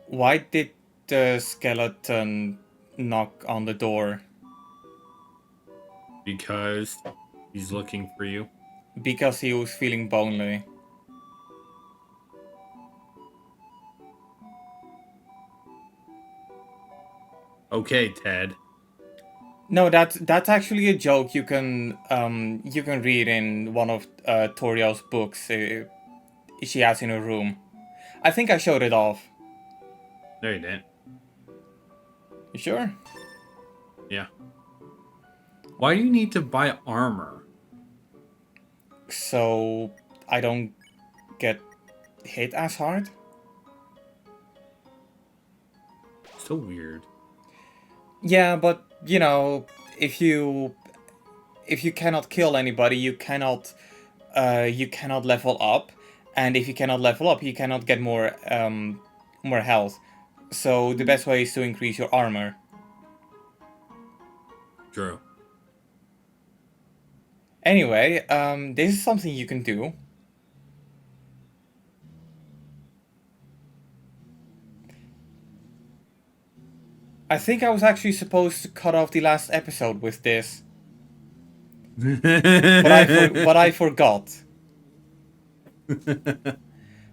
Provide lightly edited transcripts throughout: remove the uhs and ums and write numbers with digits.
Why did the skeleton knock on the door? Because he's looking for you. Because he was feeling lonely. Okay, Ted. No, that's actually a joke you can read in one of Toriel's books. She has in her room. I think I showed it off. No, you didn't. You sure? Yeah. Why do you need to buy armor? So I don't get hit as hard. So weird. Yeah, but you know, if you if you cannot kill anybody, you cannot level up, and if you cannot level up, you cannot get more health. So the best way is to increase your armor. True. Anyway, this is something you can do. I think I was actually supposed to cut off the last episode with this, but I forgot.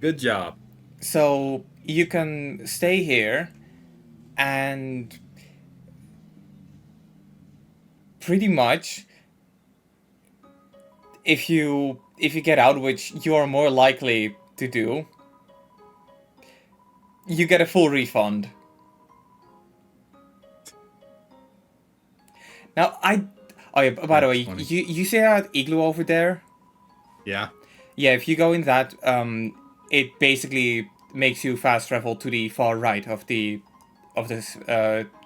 Good job. So you can stay here and pretty much if you get out, which you are more likely to do, you get a full refund. Now oh yeah, by the That's way, funny. you see that igloo over there? Yeah. Yeah, if you go in that, it basically makes you fast travel to the far right of this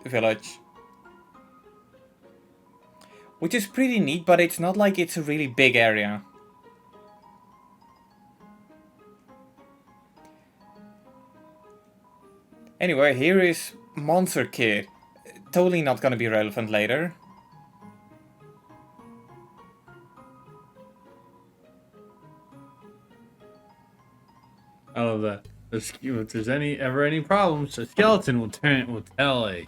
village. Which is pretty neat, but it's not like it's a really big area. Anyway, here is Monster Kid. Totally not gonna be relevant later. I love that. If there's ever any problems, the skeleton will tell a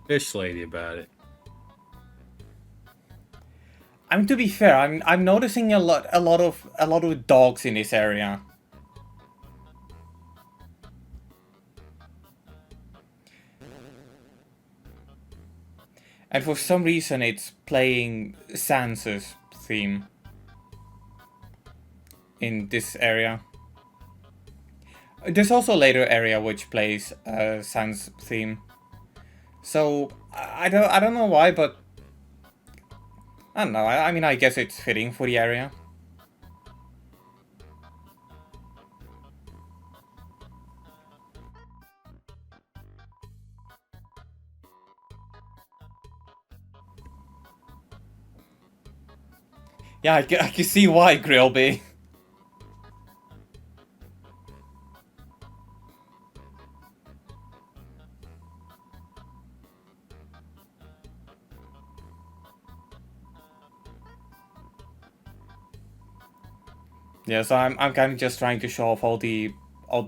fish lady about it. I mean, to be fair, I'm noticing a lot of dogs in this area. And for some reason it's playing Sans's theme in this area. There's also a later area which plays Sans theme. So I don't know why, but I don't know. I mean, I guess it's fitting for the area. Yeah, I can see why, Grillby. Yeah, so I'm kind of just trying to show off all the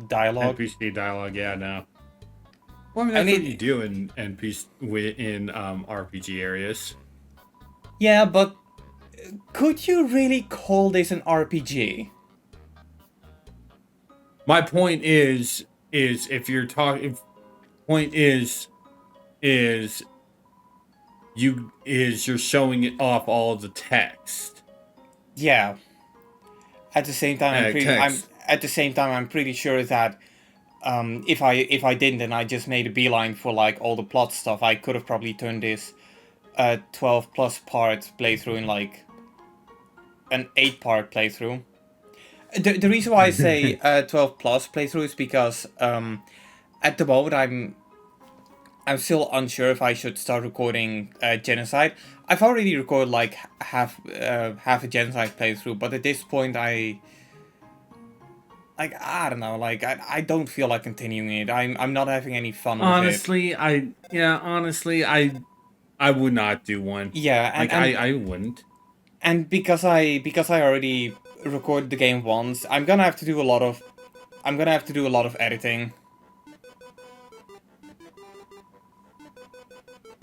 dialogue. NPC dialogue, yeah, no. Well, I mean, that's what you do in RPG areas. Yeah, but could you really call this an RPG? My point is if you're talking, point is you're showing it off all of the text. Yeah. At the same time, I'm pretty sure that if I didn't and I just made a beeline for like all the plot stuff, I could have probably turned this 12 plus part playthrough in like an 8-part playthrough. The reason why I say 12 plus playthrough is because at the moment I'm still unsure if I should start recording Genocide. I've already recorded like half a Genocide playthrough, but at this point I don't know, like I don't feel like continuing it. I'm not having any fun with Honestly, I would not do one. it. Yeah, I wouldn't. and because I already recorded the game once, I'm gonna have to do a lot of editing.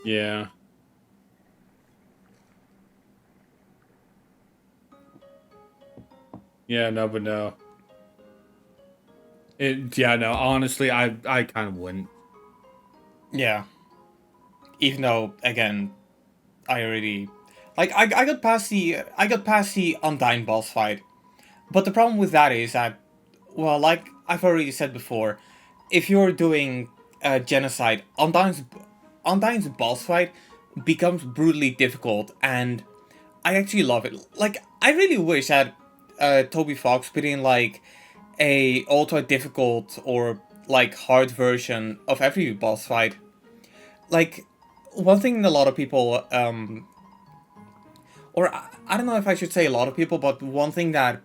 Yeah. Yeah, no, but no. Yeah, no, honestly, I kind of wouldn't. Yeah. Even though, again, I already like I got past the Undyne boss fight. But the problem with that is that, well, like I've already said before, if you're doing genocide, Undyne's boss fight becomes brutally difficult, and I actually love it. Like, I really wish that Toby Fox put in like a ultra difficult or like hard version of every boss fight. Like, one thing a lot of people, or I don't know if I should say a lot of people, but one thing that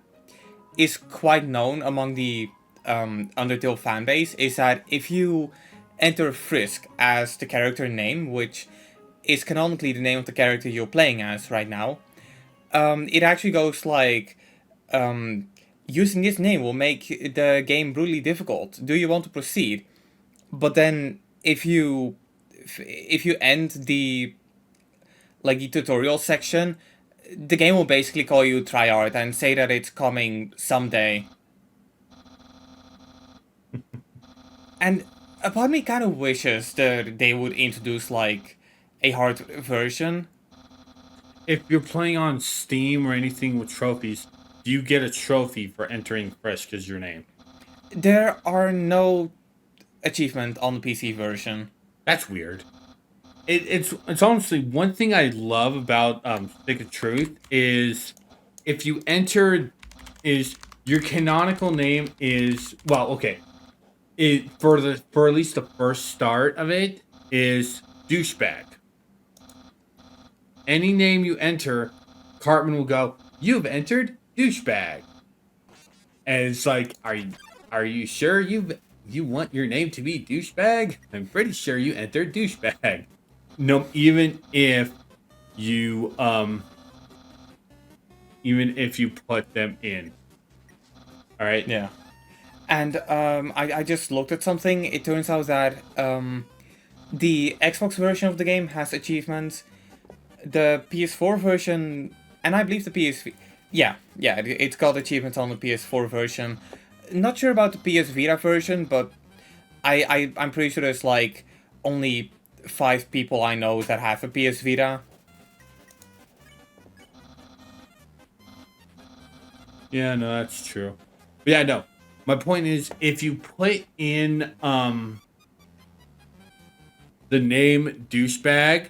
is quite known among the Undertale fanbase is that if you enter Frisk as the character name, which is canonically the name of the character you're playing as right now, it actually goes like, using this name will make the game brutally difficult. Do you want to proceed? But then if you end the like the tutorial section, the game will basically call you tryhard and say that it's coming someday. And a part of me kind of wishes that they would introduce like a hard version. If you're playing on Steam or anything with trophies, do you get a trophy for entering Frisk as your name? There are no achievement on the PC version. That's weird. It's honestly one thing I love about Stick of Truth is if you enter is your canonical name is well okay it for at least the first start of it is douchebag. Any name you enter, Cartman will go, "You've entered douchebag," and it's like, are you sure you want your name to be douchebag? I'm pretty sure you entered douchebag. No, you even if you put them in. All right. Yeah. And I just looked at something. It turns out that the Xbox version of the game has achievements. The PS4 version, and I believe the PS... Yeah, it's got achievements on the PS4 version. Not sure about the PS Vita version, but I'm pretty sure there's like only 5 people I know that have a PS Vita. Yeah, no, that's true. But yeah, no. My point is, if you put in the name douchebag,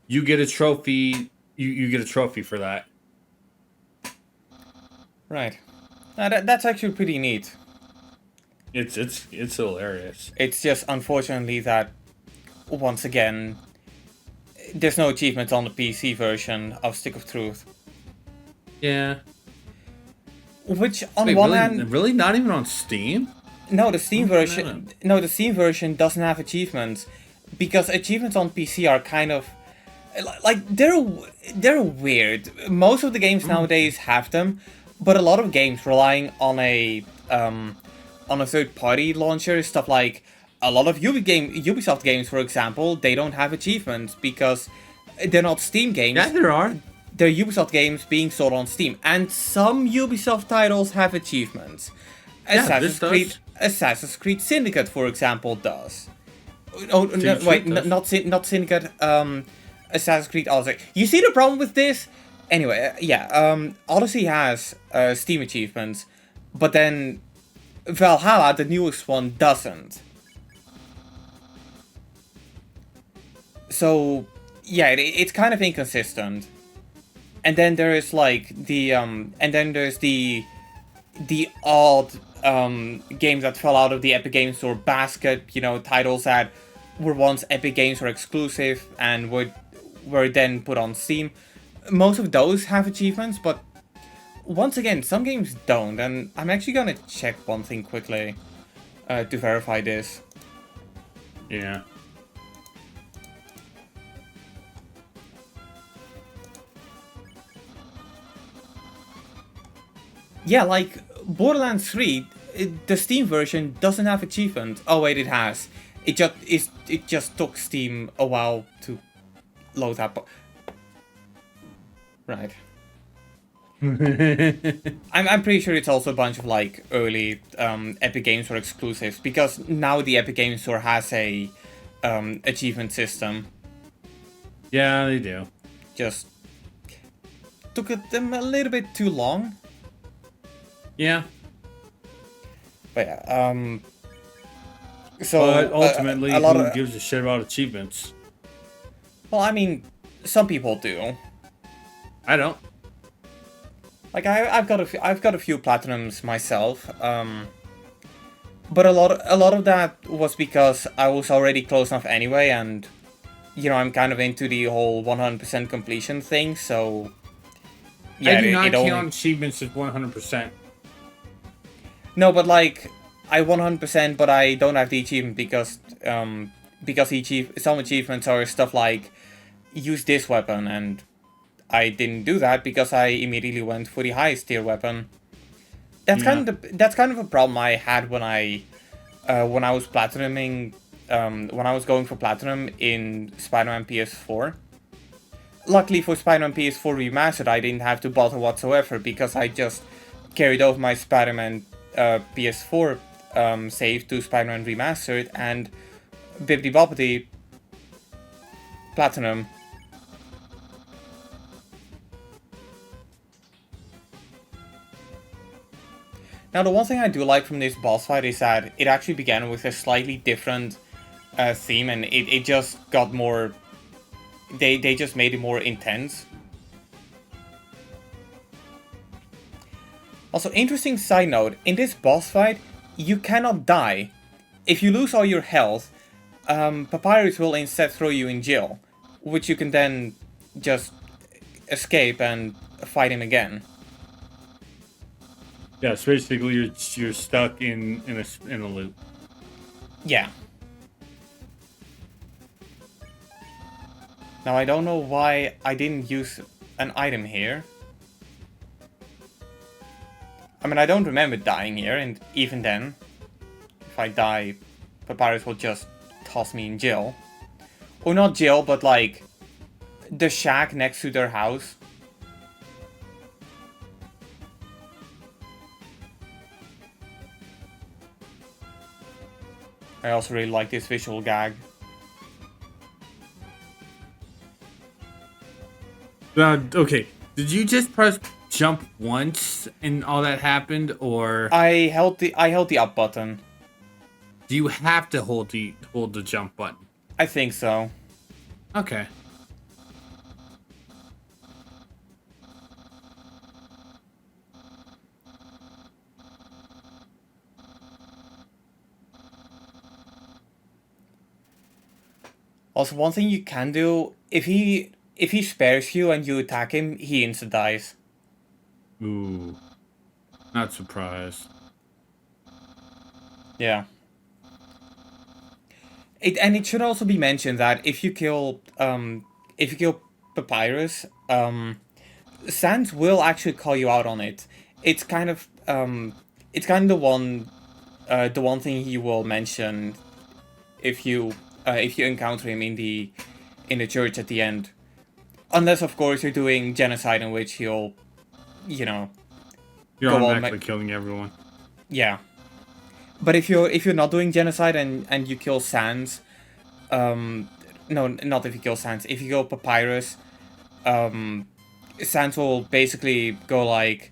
you get a trophy. You get a trophy for that. Right. That's actually pretty neat. It's hilarious. It's just unfortunately that once again there's no achievements on the PC version of Stick of Truth. Yeah. Which on Wait, one really, hand, really not even on Steam. No, the Steam version. No, the Steam version doesn't have achievements because achievements on PC are kind of like they're weird. Most of the games nowadays have them, but a lot of games relying on a third-party launcher, stuff like a lot of Ubisoft games, for example, they don't have achievements because they're not Steam games. Yeah, there are. They're Ubisoft games being sold on Steam, and some Ubisoft titles have achievements. Assassin's Creed Syndicate, for example, does. Oh no, wait, not Syndicate. Assassin's Creed Odyssey. You see the problem with this? Anyway, Odyssey has Steam achievements, but then Valhalla, the newest one, doesn't. So yeah, it's kind of inconsistent. And then there is like there's the odd games that fell out of the Epic Games Store basket, titles that were once Epic Games Store exclusive and were then put on Steam. Most of those have achievements, but once again, some games don't, and I'm actually gonna check one thing quickly to verify this. Yeah. Yeah, like Borderlands 3, the Steam version doesn't have achievements. Oh wait, it has. It just took Steam a while to load that. Right. I'm pretty sure it's also a bunch of like early Epic Games Store exclusives, because now the Epic Games Store has a achievement system. Yeah, they do. Just took them a little bit too long. Yeah. But yeah, so but ultimately, who gives a shit about achievements? Well, I mean, some people do. I don't. Like I've got a few platinums myself. But a lot of that was because I was already close enough anyway, and you know, I'm kind of into the whole 100% completion thing. So yeah, I do not count achievements as 100%. No, but like I 100%, but I don't have the achievement because some achievements are stuff like use this weapon, and I didn't do that because I immediately went for the highest tier weapon. That's kind of a problem I had when I was platinuming, when I was going for platinum in Spider-Man PS4. Luckily for Spider-Man PS4 Remastered, I didn't have to bother whatsoever because I just carried over my Spider-Man PS4 save to Spider-Man Remastered, and bibbidi bobbidi platinum. Now, the one thing I do like from this boss fight is that it actually began with a slightly different theme, and it just got more... They just made it more intense. Also, interesting side note, in this boss fight, you cannot die. If you lose all your health, Papyrus will instead throw you in jail, which you can then just escape and fight him again. Yeah, so basically you're stuck in a loop. Yeah. Now I don't know why I didn't use an item here. I mean, I don't remember dying here, and even then, if I die, Papyrus will just toss me in jail. Or not jail, but like the shack next to their house. I also really like this visual gag. Okay, did you just press jump once and all that happened, or I held the up button. Do you have to hold the jump button? I think so. Okay. Also, one thing you can do, if he spares you and you attack him, he insta dies. Ooh. Not surprised. Yeah. It should also be mentioned that if you kill Papyrus, Sans will actually call you out on it. It's kind of the one thing he will mention if you encounter him in the church at the end. Unless, of course, you're doing genocide, in which he'll, you know, you're automatically killing everyone. Yeah. But if you're not doing genocide and you kill Sans, no, not if you kill Sans. If you kill Papyrus, Sans will basically go like,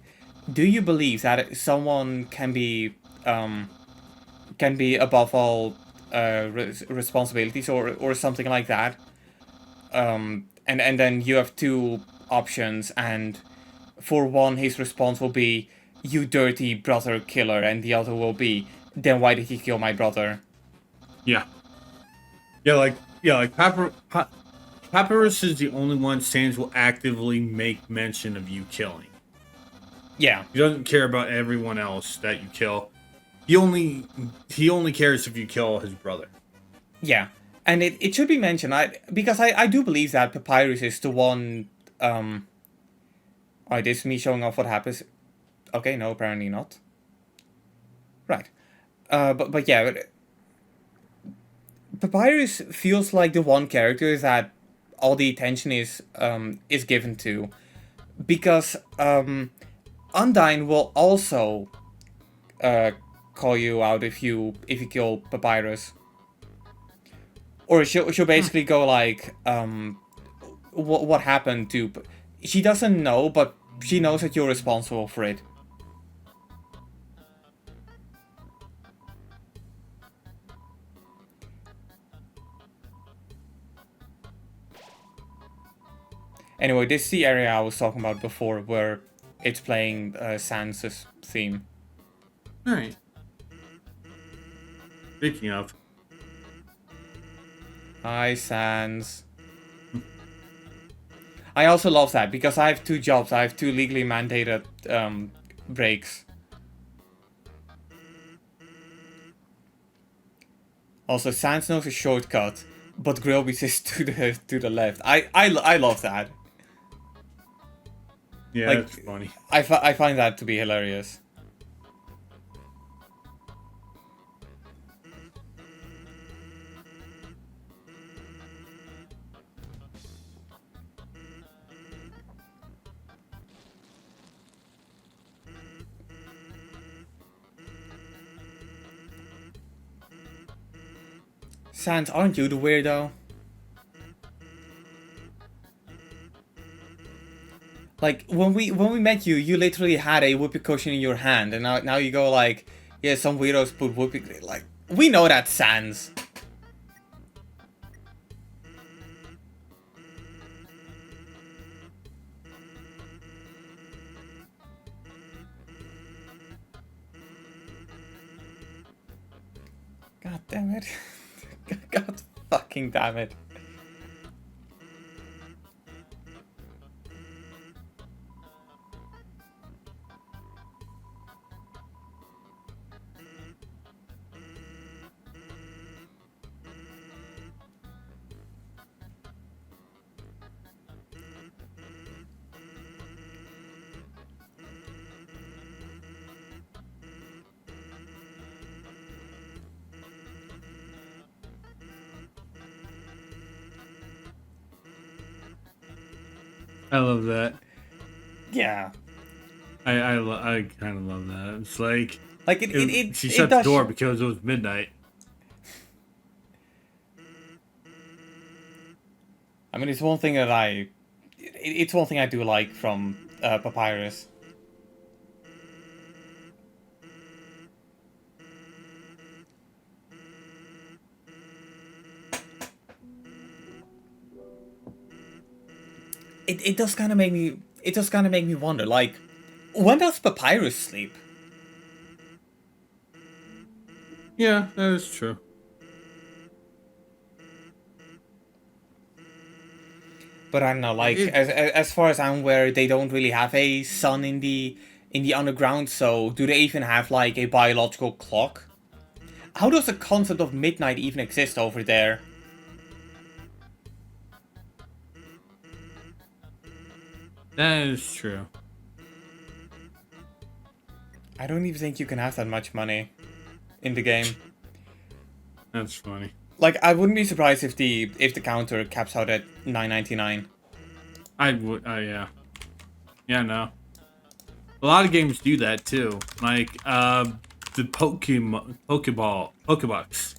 "Do you believe that someone can be above all responsibilities or something like that?" And then you have two options, and for one, his response will be, "You dirty brother killer," and the other will be, "Then why did he kill my brother?" Yeah. Like Papyrus is the only one Sans will actively make mention of you killing. Yeah. He doesn't care about everyone else that you kill. He only cares if you kill his brother. Yeah. And it should be mentioned, because I do believe that Papyrus is the one... Alright, this is me showing off what happens. Okay, no, apparently not. Right. But yeah, Papyrus feels like the one character that all the attention is given to, because Undyne will also call you out if you kill Papyrus, or she'll basically go like, what happened to? She doesn't know, but she knows that you're responsible for it. Anyway, this is the area I was talking about before, where it's playing Sans' theme. Alright. Speaking of. Hi, Sans. I also love that, because I have 2 jobs. I have 2 legally mandated breaks. Also, Sans knows a shortcut, but Grillby's is to the left. I love that. Yeah, like, that's funny. I find that to be hilarious. Sans, aren't you the weirdo? Like, when we met you, you literally had a whoopee cushion in your hand, and now you go like, yeah, some weirdos put whoopee... Like, we know that, Sans. God damn it. God fucking damn it. I love that. Yeah. I kind of love that. It's like she it shut the door because it was midnight. I mean, it's one thing that it's one thing I do like from Papyrus. It does kind of make me wonder, like, when does Papyrus sleep? Yeah, that is true. But I don't know, like, as far as I'm aware, they don't really have a sun in the underground, so do they even have like a biological clock? How does the concept of midnight even exist over there? That is true. I don't even think you can have that much money in the game. That's funny. Like, I wouldn't be surprised if the counter caps out at $9.99. I would. Yeah. Yeah. No. A lot of games do that too. Like the Pokebucks.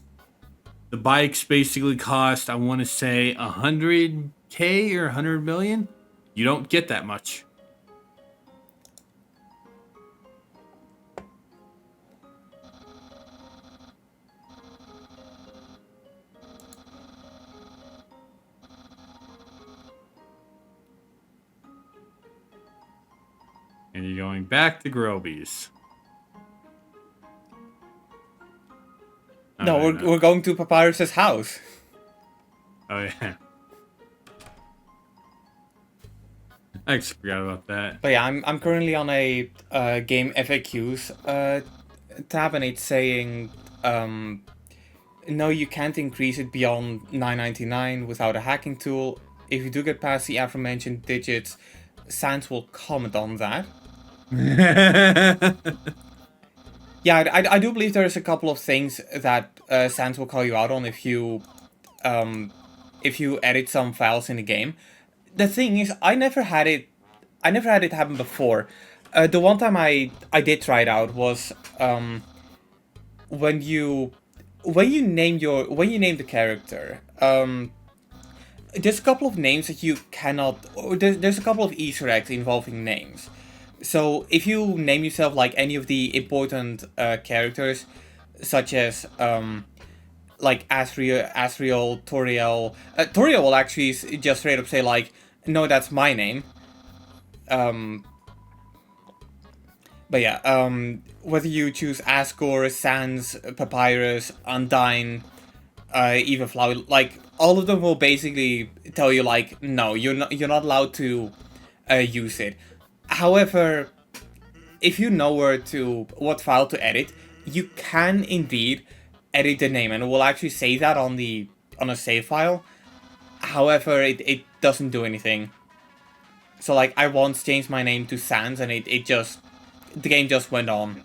The bikes basically cost, I want to say, 100K or 100 million. You don't get that much. And you're going back to Groby's. No, we're going to Papyrus's house. Oh yeah. I just forgot about that. But yeah, I'm currently on a game FAQs tab, and it's saying no, you can't increase it beyond $9.99 without a hacking tool. If you do get past the aforementioned digits, Sans will comment on that. Yeah, I do believe there's a couple of things that Sans will call you out on if you if you edit some files in the game. The thing is, I never had it happen before. The one time I did try it out was when you name the character. There's a couple of names that you cannot. Or there's a couple of Easter eggs involving names. So if you name yourself like any of the important characters, such as like Asriel, Toriel. Toriel will actually just straight up say like, no, that's my name. But yeah, whether you choose Asgore, Sans, Papyrus, Undyne, even Flower, like all of them will basically tell you like, no, you're not allowed to use it. However, if you know what file to edit, you can indeed edit the name, and it will actually say that on a save file. However, it doesn't do anything. So like I once changed my name to Sans, and the game just went on.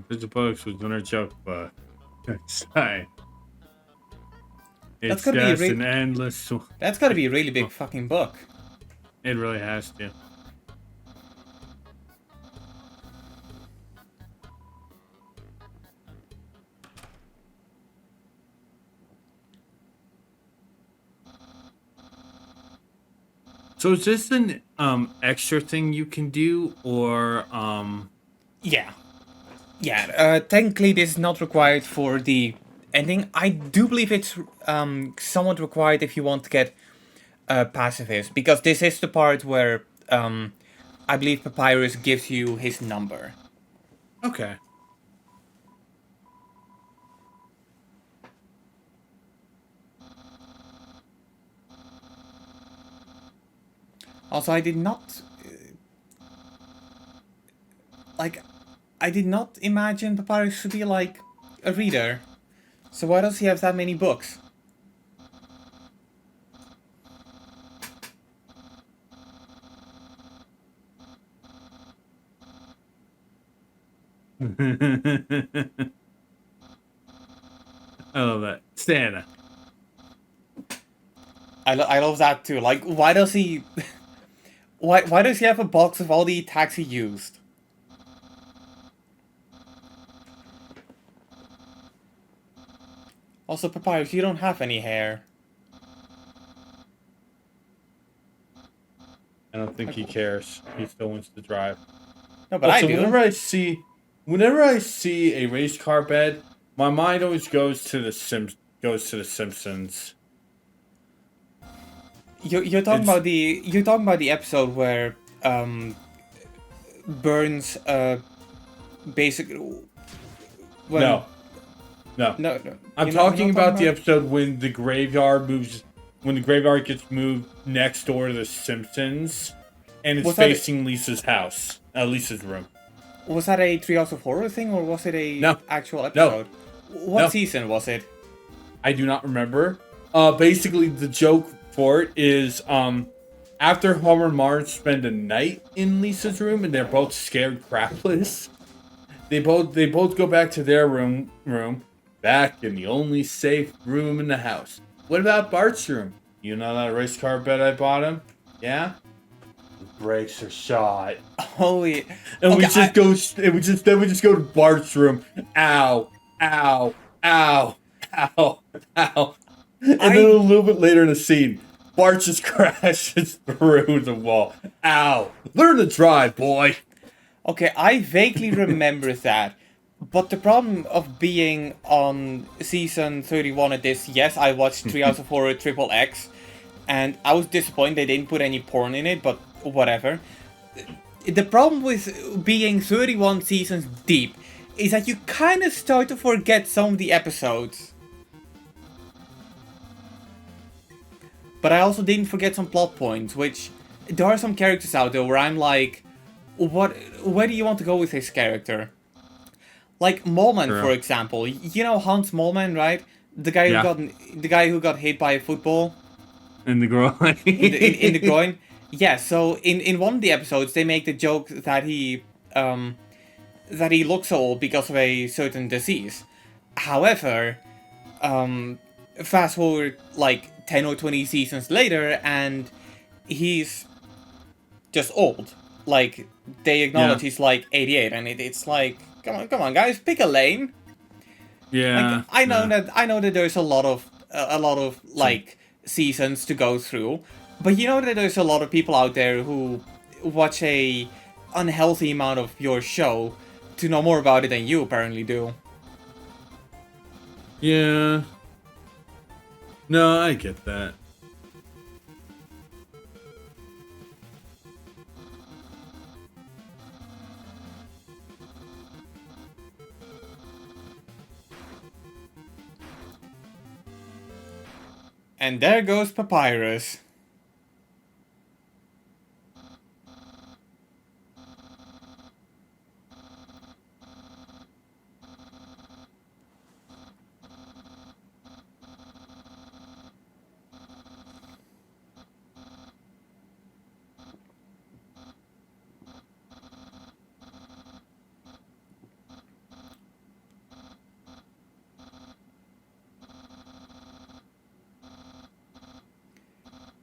The books was gonna joke, but it's fine. It's just an endless. That's gotta be a really big fucking book. It really has to. So is this an extra thing you can do, or Yeah. Technically this is not required for the ending. I do believe it's somewhat required if you want to get pacifist, because this is the part where I believe Papyrus gives you his number. Okay. Also, I did not I did not imagine Papyrus to be like a reader. So why does he have that many books? I love that. Stana. I love that too. Like, why does he... why does he have a box of all the attacks he used? Also, Papyrus, you don't have any hair. I don't think he cares. He still wants to drive. No, but also, I do. Whenever I see a race car bed, my mind always goes to the Simpsons. You're talking about the episode where Burns basically No. I'm talking about the episode when the graveyard gets moved next door to the Simpsons, and it's facing Lisa's house, Lisa's room. Was that a Treehouse of Horror thing, or was it a actual episode? No. What season was it? I do not remember. Basically, the joke for it is, after Homer and Marge spend a night in Lisa's room, and they're both scared crapless, they both go back to their room, back in the only safe room in the house. What about Bart's room? You know that race car bed I bought him? Yeah? The brakes are shot. Holy. And we just go to Bart's room. Ow. Ow. Ow. Ow. Ow. And then a little bit later in the scene, Bart just crashes through the wall. Ow. Learn to drive, boy. Okay, I vaguely remember that. But the problem of being on season 31 of this, yes, I watched Treehouse of Horror XXX, and I was disappointed they didn't put any porn in it, but whatever. The problem with being 31 seasons deep is that you kind of start to forget some of the episodes. But I also didn't forget some plot points, which there are some characters out there where I'm like, where do you want to go with this character? Like Moleman, for example. You know Hans Moleman, right? The guy who got hit by a football in the groin. in the groin. Yeah, so in one of the episodes, they make the joke that he looks old because of a certain disease. However, um, fast forward like 10 or 20 seasons later, and he's just old. Like, they acknowledge Yeah. he's like 88, and it's like, come on, guys, pick a lane. Like, Yeah. I know that there's a lot of Some. like seasons to go through, but you know that there's a lot of people out there who watch a unhealthy amount of your show to know more about it than you apparently do. Yeah. No, I get that. And there goes Papyrus.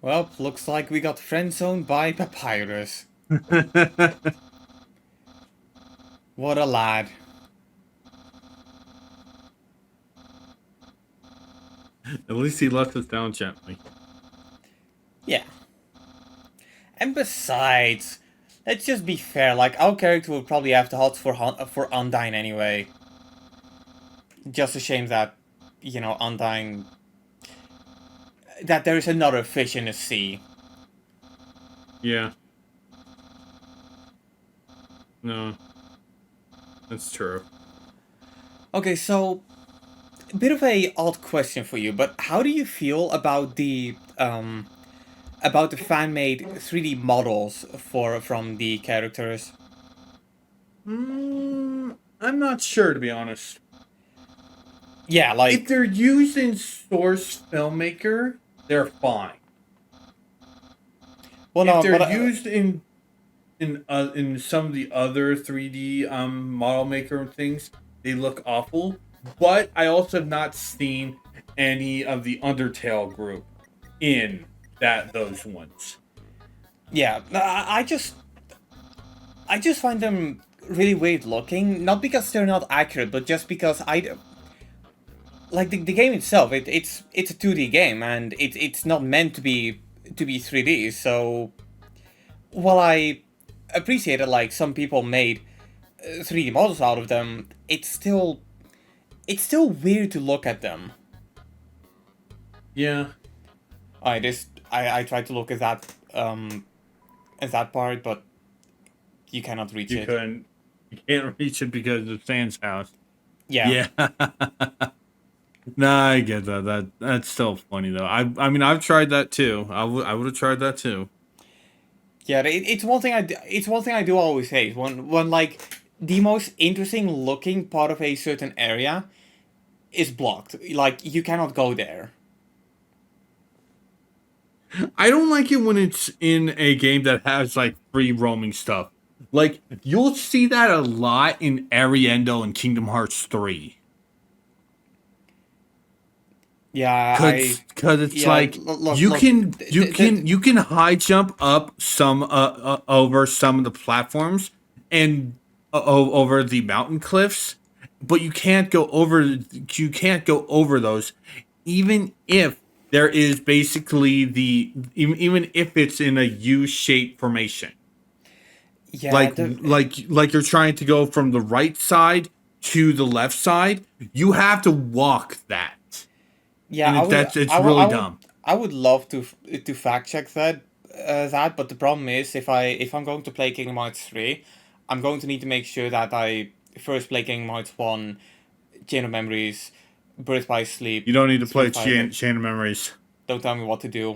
Well, looks like we got friend-zoned by Papyrus. What a lad. At least he left us down gently. Yeah. And besides, let's just be fair, like, our character would probably have the hots for Undyne anyway. Just a shame that, Undyne... that there is another fish in the sea. Yeah. No. That's true. Okay, so... a bit of a odd question for you, but how do you feel about the fan-made 3D models from the characters? I'm not sure, to be honest. Yeah, like... if they're used in Source Filmmaker, they're fine. Well, if no, they're but, used in some of the other 3D model maker things, they look awful. But I also have not seen any of the Undertale group in those ones. yeah, I just find them really weird looking. Not because they're not accurate, but just because like the game itself. It's a 2D game, and it's not meant to be 3D. So while I appreciate that, like, some people made 3D models out of them, it's still weird to look at them. Yeah. I tried to look at that part, but you cannot reach You it. couldn't. You can't reach it because of Sam's house. Yeah. Yeah. No, I get that. That's still funny though. I mean I've tried that too. I would have tried that too. Yeah, it's one thing it's one thing I do always hate when like the most interesting looking part of a certain area is blocked. Like, you cannot go there. I don't like it when it's in a game that has like free roaming stuff. Like you'll see that a lot in Ariendo and Kingdom Hearts 3. Yeah, Cause it's yeah. like Look. you can high jump up some over some of the platforms and over the mountain cliffs, but you can't go over those, even if there is basically even if it's in a U-shaped formation. Yeah, Like you're trying to go from the right side to the left side, you have to walk that. yeah. And it's really dumb. I would love to fact check that, but the problem is, if I'm going to play Kingdom Hearts 3, I'm going to need to make sure that I first play Kingdom Hearts 1, Chain of Memories, Birth by Sleep. You don't need to play Street Fighter. Chain of Memories. Don't tell me what to do.